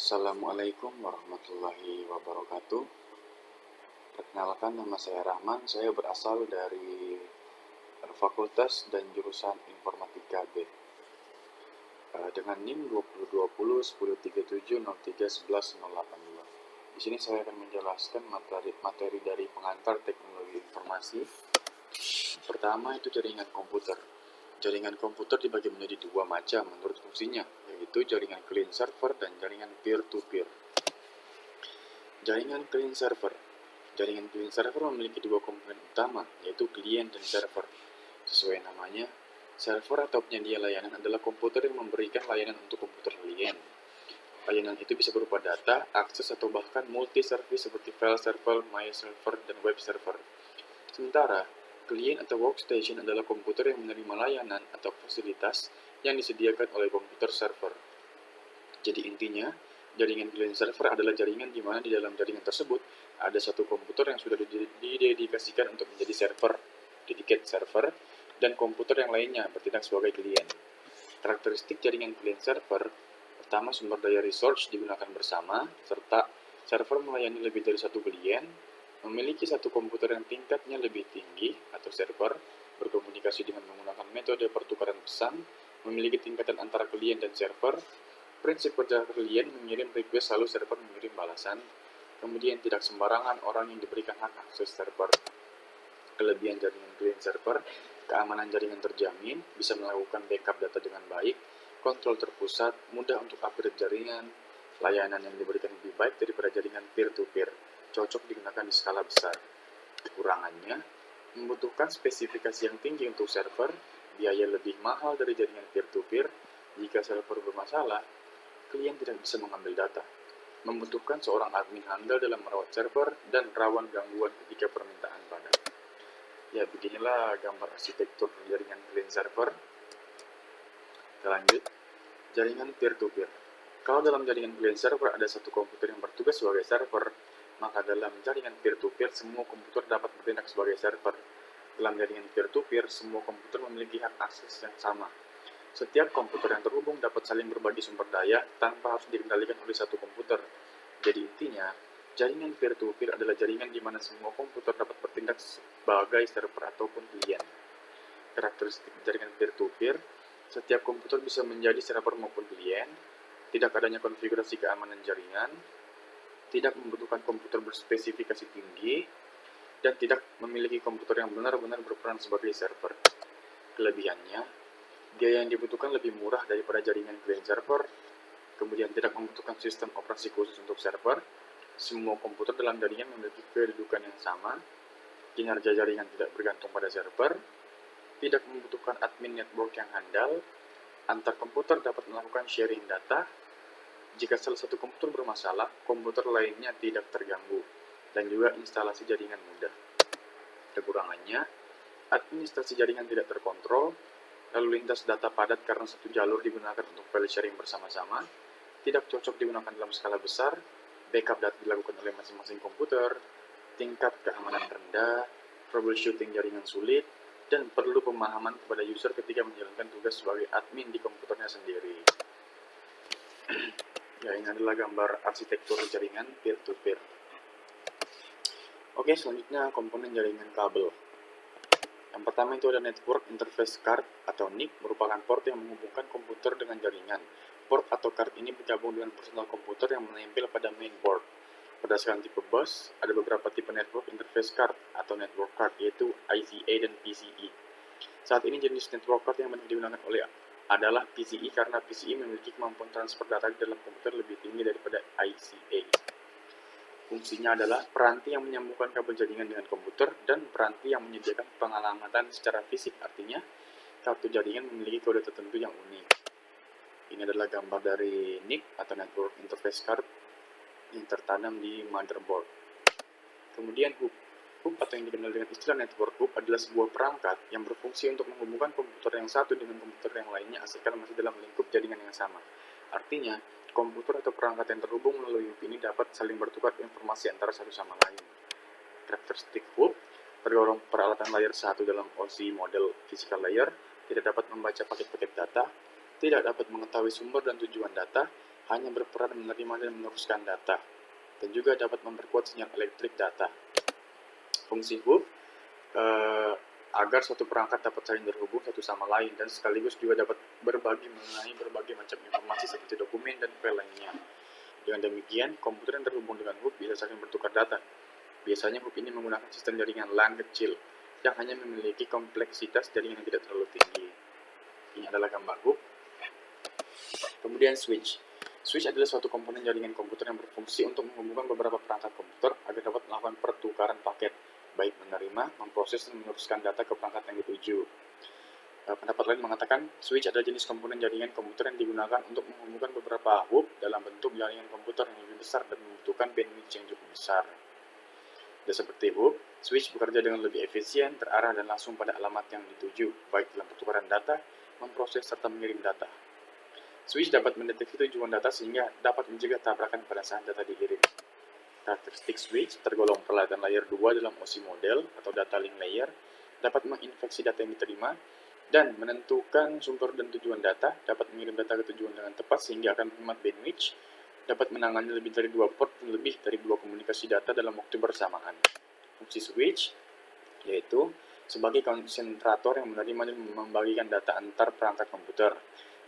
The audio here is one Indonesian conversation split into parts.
Assalamualaikum warahmatullahi wabarakatuh. Perkenalkan, nama saya Rahman. Saya berasal dari Fakultas dan Jurusan Informatika B. Dengan NIM 2020 1037031182. Di sini saya akan menjelaskan materi dari pengantar teknologi informasi. Pertama itu jaringan komputer. Jaringan komputer dibagi menjadi dua macam menurut fungsinya, yaitu jaringan client server dan jaringan peer-to-peer. Jaringan client server. Jaringan client server memiliki dua komponen utama, yaitu klien dan server. Sesuai namanya, server atau penyedia layanan adalah komputer yang memberikan layanan untuk komputer klien. Layanan itu bisa berupa data, akses, atau bahkan multi-service seperti file server, mail server, dan web server. Sementara, klien atau workstation adalah komputer yang menerima layanan atau fasilitas yang disediakan oleh komputer server. Jadi intinya, jaringan client server adalah jaringan di mana di dalam jaringan tersebut ada satu komputer yang sudah didedikasikan untuk menjadi server, dedicated server, dan komputer yang lainnya bertindak sebagai klien. Karakteristik jaringan client server, pertama sumber daya resource digunakan bersama, serta server melayani lebih dari satu klien, memiliki satu komputer yang tingkatnya lebih tinggi atau server, berkomunikasi dengan menggunakan metode pertukaran pesan, memiliki tingkatan antara klien dan server. Prinsip kerja klien mengirim request lalu server mengirim balasan. Kemudian tidak sembarangan orang yang diberikan hak akses server. Kelebihan jaringan client server, keamanan jaringan terjamin, bisa melakukan backup data dengan baik, kontrol terpusat, mudah untuk upgrade jaringan, layanan yang diberikan lebih baik daripada jaringan peer-to-peer, cocok digunakan di skala besar. Kekurangannya, membutuhkan spesifikasi yang tinggi untuk server, biaya lebih mahal dari jaringan peer-to-peer. Jika server bermasalah, klien tidak bisa mengambil data, membutuhkan seorang admin handal dalam merawat server, dan rawan gangguan ketika permintaan padat. Ya, beginilah gambar arsitektur jaringan client server. Kita lanjut. Jaringan peer-to-peer. Kalau dalam jaringan client server ada satu komputer yang bertugas sebagai server, maka dalam jaringan peer-to-peer semua komputer dapat bertindak sebagai server. Dalam jaringan peer-to-peer, semua komputer memiliki hak akses yang sama. Setiap komputer yang terhubung dapat saling berbagi sumber daya tanpa harus dikendalikan oleh satu komputer. Jadi intinya, jaringan peer-to-peer adalah jaringan di mana semua komputer dapat bertindak sebagai server ataupun klien. Karakteristik jaringan peer-to-peer, setiap komputer bisa menjadi server maupun klien, tidak adanya konfigurasi keamanan jaringan, tidak membutuhkan komputer berspesifikasi tinggi, dan tidak memiliki komputer yang benar-benar berperan sebagai server. Kelebihannya, biaya yang dibutuhkan lebih murah daripada jaringan client server, kemudian tidak membutuhkan sistem operasi khusus untuk server, semua komputer dalam jaringan memiliki kedudukan yang sama, kinerja jaringan tidak bergantung pada server, tidak membutuhkan admin network yang handal, antar komputer dapat melakukan sharing data, jika salah satu komputer bermasalah, komputer lainnya tidak terganggu, dan juga instalasi jaringan mudah. Kekurangannya, administrasi jaringan tidak terkontrol, lalu lintas data padat karena satu jalur digunakan untuk file sharing bersama-sama, tidak cocok digunakan dalam skala besar, backup data dilakukan oleh masing-masing komputer, tingkat keamanan rendah, troubleshooting jaringan sulit, dan perlu pemahaman kepada user ketika menjalankan tugas sebagai admin di komputernya sendiri. Ya, ini adalah gambar arsitektur jaringan peer-to-peer. Oke, selanjutnya komponen jaringan kabel. Yang pertama itu ada Network Interface Card atau NIC, merupakan port yang menghubungkan komputer dengan jaringan. Port atau card ini bergabung dengan personal komputer yang menempel pada mainboard. Berdasarkan tipe bus, ada beberapa tipe Network Interface Card atau Network Card, yaitu ICA dan PCI. Saat ini jenis Network Card yang banyak digunakan adalah PCI karena PCI memiliki kemampuan transfer data di dalam komputer lebih tinggi daripada ICA. Fungsinya adalah peranti yang menyambungkan kabel jaringan dengan komputer dan peranti yang menyediakan pengalamatan secara fisik, artinya kartu jaringan memiliki kode tertentu yang unik. Ini adalah gambar dari NIC atau Network Interface Card yang tertanam di motherboard. Kemudian hub. Hub atau yang dikenal dengan istilah network hub adalah sebuah perangkat yang berfungsi untuk menghubungkan komputer yang satu dengan komputer yang lainnya asalkan masih dalam lingkup jaringan yang sama. Artinya, komputer atau perangkat yang terhubung melalui hub ini dapat saling bertukar informasi antara satu sama lain. Karakteristik hub, tergolong peralatan layer 1 dalam OSI model physical layer, tidak dapat membaca paket-paket data, tidak dapat mengetahui sumber dan tujuan data, hanya berperan menerima dan meneruskan data, dan juga dapat memperkuat sinyal elektrik data. Fungsi hub agar suatu perangkat dapat saling terhubung satu sama lain dan sekaligus juga dapat berbagi mengenai berbagai macam informasi seperti dokumen dan file lainnya. Dengan demikian, komputer yang terhubung dengan hub bisa saling bertukar data. Biasanya hub ini menggunakan sistem jaringan LAN kecil yang hanya memiliki kompleksitas jaringan yang tidak terlalu tinggi. Ini adalah gambar hub. Kemudian switch. Switch adalah suatu komponen jaringan komputer yang berfungsi untuk menghubungkan beberapa perangkat komputer agar dapat melakukan pertukaran paket, baik menerima, memproses, dan meneruskan data ke perangkat yang dituju. Pendapat lain mengatakan, switch adalah jenis komponen jaringan komputer yang digunakan untuk menghubungkan beberapa hub dalam bentuk jaringan komputer yang lebih besar dan membutuhkan bandwidth yang cukup besar. Dan seperti hub, switch bekerja dengan lebih efisien, terarah, dan langsung pada alamat yang dituju, baik dalam pertukaran data, memproses, serta mengirim data. Switch dapat mendeteksi tujuan data sehingga dapat mencegah tabrakan pada saat data dikirim. Karakteristik switch tergolong peralatan layer 2 dalam OSI model atau data link layer, dapat menginfeksi data yang diterima, dan menentukan sumber dan tujuan data, dapat mengirim data ke tujuan dengan tepat sehingga akan menghemat bandwidth, dapat menangani lebih dari 2 port dan lebih dari 2 komunikasi data dalam waktu bersamaan. Fungsi switch yaitu sebagai konsentrator yang menerima dan membagikan data antar perangkat komputer.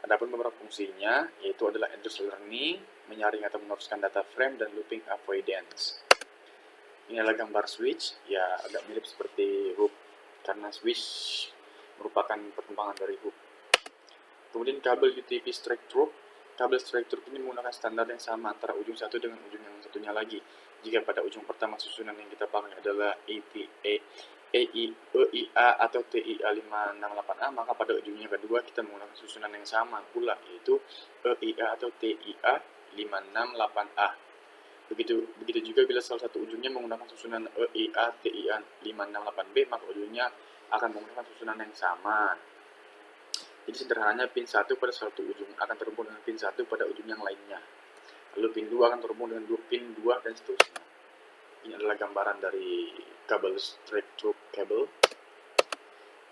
Adapun beberapa fungsinya yaitu adalah address learning, menyaring atau meneruskan data frame, dan looping avoidance. Ini adalah gambar switch, ya agak mirip seperti hub karena switch merupakan perkembangan dari hub. Kemudian kabel UTP straight through. Kabel straight through ini menggunakan standar yang sama antara ujung satu dengan ujung yang satunya lagi. Jika pada ujung pertama susunan yang kita pakai adalah EIA atau TIA 568A, maka pada ujungnya kedua kita menggunakan susunan yang sama pula, yaitu EIA atau TIA 568A. Begitu juga bila salah satu ujungnya menggunakan susunan EIA TIA 568B, maka ujungnya akan menggunakan susunan yang sama. Jadi sederhananya pin 1 pada satu ujung akan terhubung dengan pin 1 pada ujung yang lainnya. Lalu pin 2 akan terhubung dengan pin 2 dan seterusnya. Ini adalah gambaran dari kabel straight through cable.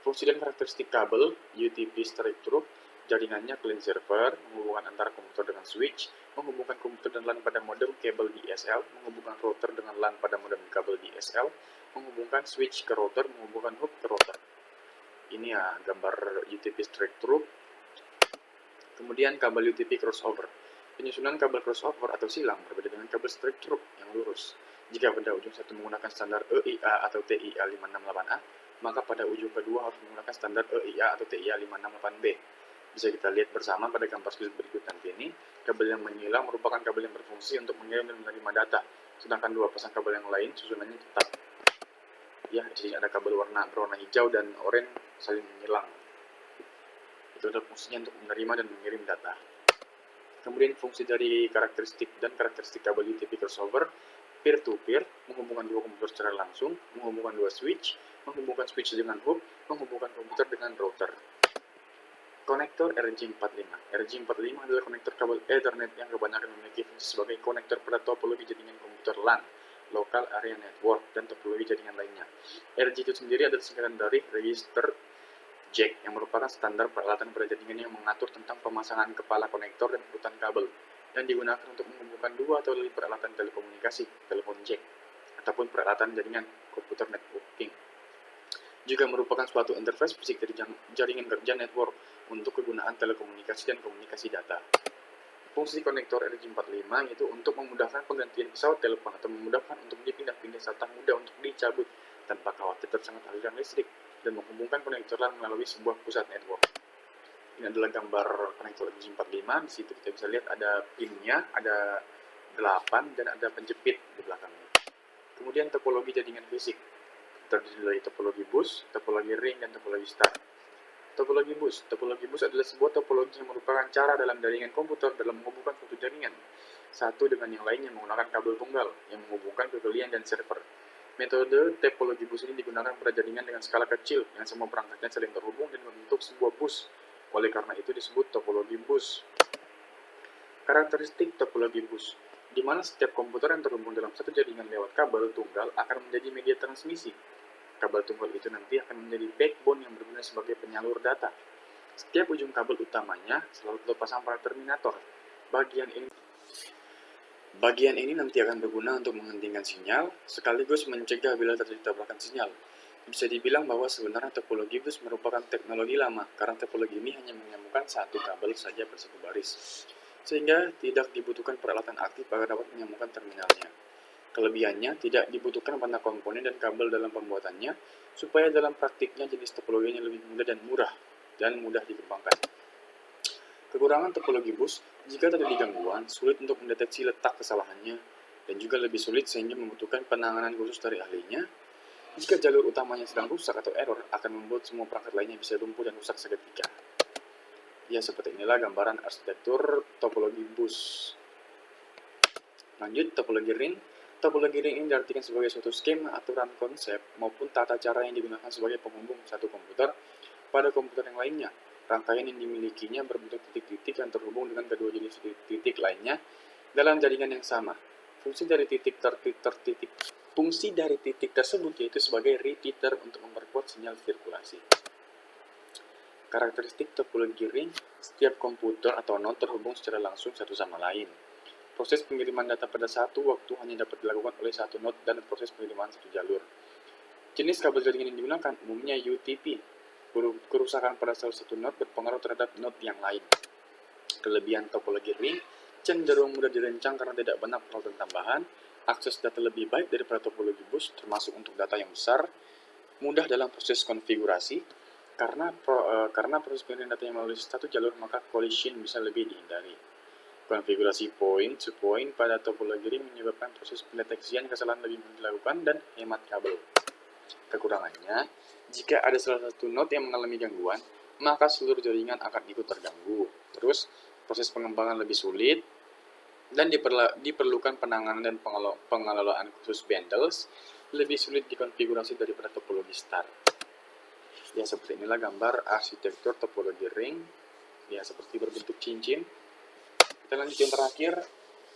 Fungsi dan karakteristik kabel UTP straight through: jaringannya client server, menghubungkan antara komputer dengan switch, menghubungkan komputer dan LAN pada modem kabel DSL, menghubungkan router dengan LAN pada modem kabel DSL, menghubungkan switch ke router, menghubungkan hub ke router. Ini ya gambar UTP straight through. Kemudian kabel UTP crossover. Penyusunan kabel crossover atau silang berbeda dengan kabel straight through yang lurus. Jika pada ujung satu menggunakan standar EIA atau TIA 568A, maka pada ujung kedua harus menggunakan standar EIA atau TIA 568B. Bisa kita lihat bersama pada gambar berikut nanti ini. Kabel yang menyilang merupakan kabel yang berfungsi untuk mengirim dan menerima data, sedangkan dua pasang kabel yang lain susunannya tetap. Ya, jadi ada kabel berwarna hijau dan oranye saling menyilang. Itu adalah fungsinya untuk menerima dan mengirim data. Kemudian fungsi dari karakteristik kabel UTP crossover: peer-to-peer, menghubungkan dua komputer secara langsung, menghubungkan dua switch, menghubungkan switch dengan hub, menghubungkan komputer dengan router. Konektor RJ45. RJ45 adalah konektor kabel Ethernet yang kebanyakan memiliki fungsi sebagai konektor pada topologi jaringan komputer LAN, Local Area Network, dan topologi jaringan lainnya. RJ itu sendiri adalah singkatan dari Register Jack, yang merupakan standar peralatan pada jaringan yang mengatur tentang pemasangan kepala konektor dan urutan kabel, yang digunakan untuk menghubungkan dua atau lebih peralatan telekomunikasi, telepon jack, ataupun peralatan jaringan komputer networking. Juga merupakan suatu interface fisik dari jaringan kerja network untuk kegunaan telekomunikasi dan komunikasi data. Fungsi konektor RJ45 yaitu untuk memudahkan penggantian pesawat telepon atau memudahkan untuk dipindah-pindah serta mudah untuk dicabut tanpa khawatir tersengat aliran listrik, dan menghubungkan konektor LAN melalui sebuah pusat network. Ini adalah gambar konektor RJ45. Di situ kita bisa lihat ada pinnya, ada 8, dan ada penjepit di belakangnya. Kemudian topologi jaringan fisik terdiri dari topologi bus, topologi ring, dan topologi star. Topologi bus adalah sebuah topologi yang merupakan cara dalam jaringan komputer dalam menghubungkan suatu jaringan satu dengan yang lainnya menggunakan kabel tunggal yang menghubungkan ke klien dan server. Metode topologi bus ini digunakan pada jaringan dengan skala kecil yang semua perangkatnya saling terhubung dan membentuk sebuah bus. Oleh karena itu disebut topologi bus. Karakteristik topologi bus, di mana setiap komputer yang terhubung dalam satu jaringan lewat kabel tunggal akan menjadi media transmisi. Kabel tunggal itu nanti akan menjadi backbone yang berguna sebagai penyalur data. Setiap ujung kabel utamanya selalu terpasang pada terminator, Bagian ini nanti akan berguna untuk menghentikan sinyal, sekaligus mencegah bila terjadi tabrakan sinyal. Bisa dibilang bahwa sebenarnya topologi bus merupakan teknologi lama, karena topologi ini hanya menyambungkan satu kabel saja bersatu baris, sehingga tidak dibutuhkan peralatan aktif agar dapat menyambungkan terminalnya. Kelebihannya, tidak dibutuhkan banyak komponen dan kabel dalam pembuatannya, supaya dalam praktiknya jenis topologinya lebih mudah dan murah, dan mudah dikembangkan. Kekurangan topologi bus, jika terjadi gangguan, sulit untuk mendeteksi letak kesalahannya, dan juga lebih sulit sehingga membutuhkan penanganan khusus dari ahlinya. Jika jalur utamanya sedang rusak atau error, akan membuat semua perangkat lainnya bisa lumpuh dan rusak seketika. Ya, seperti inilah gambaran arsitektur topologi bus. Lanjut, topologi ring. Topologi ring ini diartikan sebagai suatu skema, aturan, konsep, maupun tata cara yang digunakan sebagai penghubung satu komputer pada komputer yang lainnya. Rangkaian yang dimilikinya berbentuk titik-titik yang terhubung dengan kedua jenis titik lainnya dalam jaringan yang sama. Fungsi dari titik tersebut yaitu sebagai repeater untuk memperkuat sinyal sirkulasi. Karakteristik topologi ring, setiap komputer atau node terhubung secara langsung satu sama lain. Proses pengiriman data pada satu waktu hanya dapat dilakukan oleh satu node dan proses pengiriman satu jalur. Jenis kabel jaringan yang digunakan umumnya UTP. Kerusakan pada salah satu node berpengaruh terhadap node yang lain. Kelebihan topologi ring, cenderung mudah dirancang karena tidak banyak peralatan tambahan, akses data lebih baik daripada topologi bus termasuk untuk data yang besar, mudah dalam proses konfigurasi, karena proses pengiriman data yang melalui satu jalur maka collision bisa lebih dihindari. Konfigurasi point-to-point pada topologi ring menyebabkan proses pendeteksian kesalahan lebih mudah dilakukan dan hemat kabel. Kekurangannya, jika ada salah satu node yang mengalami gangguan, maka seluruh jaringan akan ikut terganggu. Terus, proses pengembangan lebih sulit, dan diperlukan penanganan dan pengelolaan khusus bundles, lebih sulit dikonfigurasi daripada topologi star. Ya, seperti inilah gambar arsitektur topologi ring. Ya, seperti berbentuk cincin. Kita lanjut yang terakhir,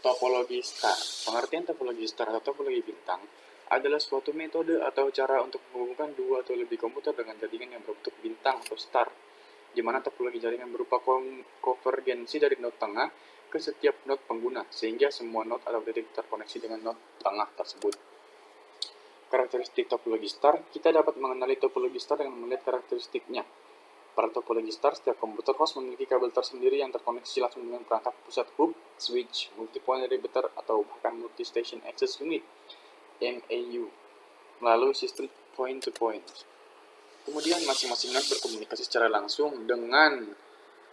topologi star. Pengertian topologi star atau topologi bintang adalah suatu metode atau cara untuk menghubungkan dua atau lebih komputer dengan jaringan yang berbentuk bintang atau star, di mana topologi jaringan berupa konvergensi dari node tengah ke setiap node pengguna, sehingga semua node atau titik terkoneksi dengan node tengah tersebut. Karakteristik topologi star, kita dapat mengenali topologi star dengan melihat karakteristiknya. Pada topologi star, setiap komputer host memiliki kabel tersendiri yang terkoneksi langsung dengan perangkat pusat hub, switch, multi-point repeater, atau bahkan multi-station access unit (MAU) melalui sistem point-to-point. Kemudian masing-masing node berkomunikasi secara langsung dengan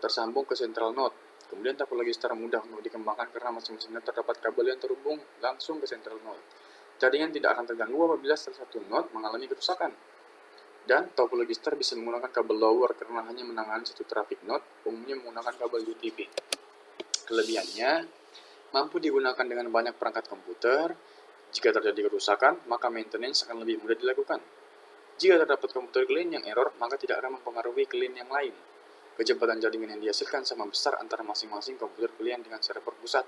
tersambung ke central node. Kemudian topologi star mudah untuk dikembangkan karena masing-masing node terdapat kabel yang terhubung langsung ke central node. Jaringan tidak akan terganggu apabila salah satu node mengalami kerusakan. Dan topologi star bisa menggunakan kabel lower karena hanya menangani satu traffic node, umumnya menggunakan kabel UTP. Kelebihannya, mampu digunakan dengan banyak perangkat komputer. Jika terjadi kerusakan, maka maintenance akan lebih mudah dilakukan. Jika terdapat komputer klien yang error, maka tidak akan mempengaruhi klien yang lain. Kecepatan jaringan yang dihasilkan sama besar antara masing-masing komputer klien dengan server pusat.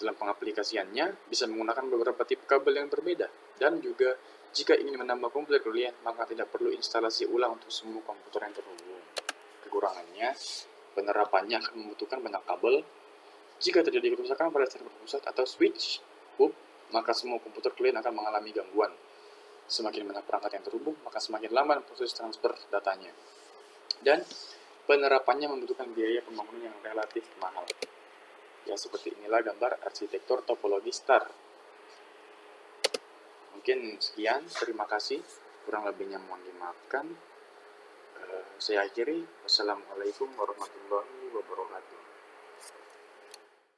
Dalam pengaplikasiannya, bisa menggunakan beberapa tipe kabel yang berbeda, dan juga jika ingin menambah komputer klien, maka tidak perlu instalasi ulang untuk semua komputer yang terhubung. Kekurangannya, penerapannya akan membutuhkan banyak kabel. Jika terjadi kerusakan pada server pusat atau switch hub, maka semua komputer klien akan mengalami gangguan. Semakin banyak perangkat yang terhubung, maka semakin lambat proses transfer datanya. Dan penerapannya membutuhkan biaya pembangunan yang relatif mahal. Ya, seperti inilah gambar arsitektur topologi star. Mungkin sekian, terima kasih. Kurang lebihnya mohon dimaafkan. Saya akhiri. Wassalamualaikum warahmatullahi wabarakatuh.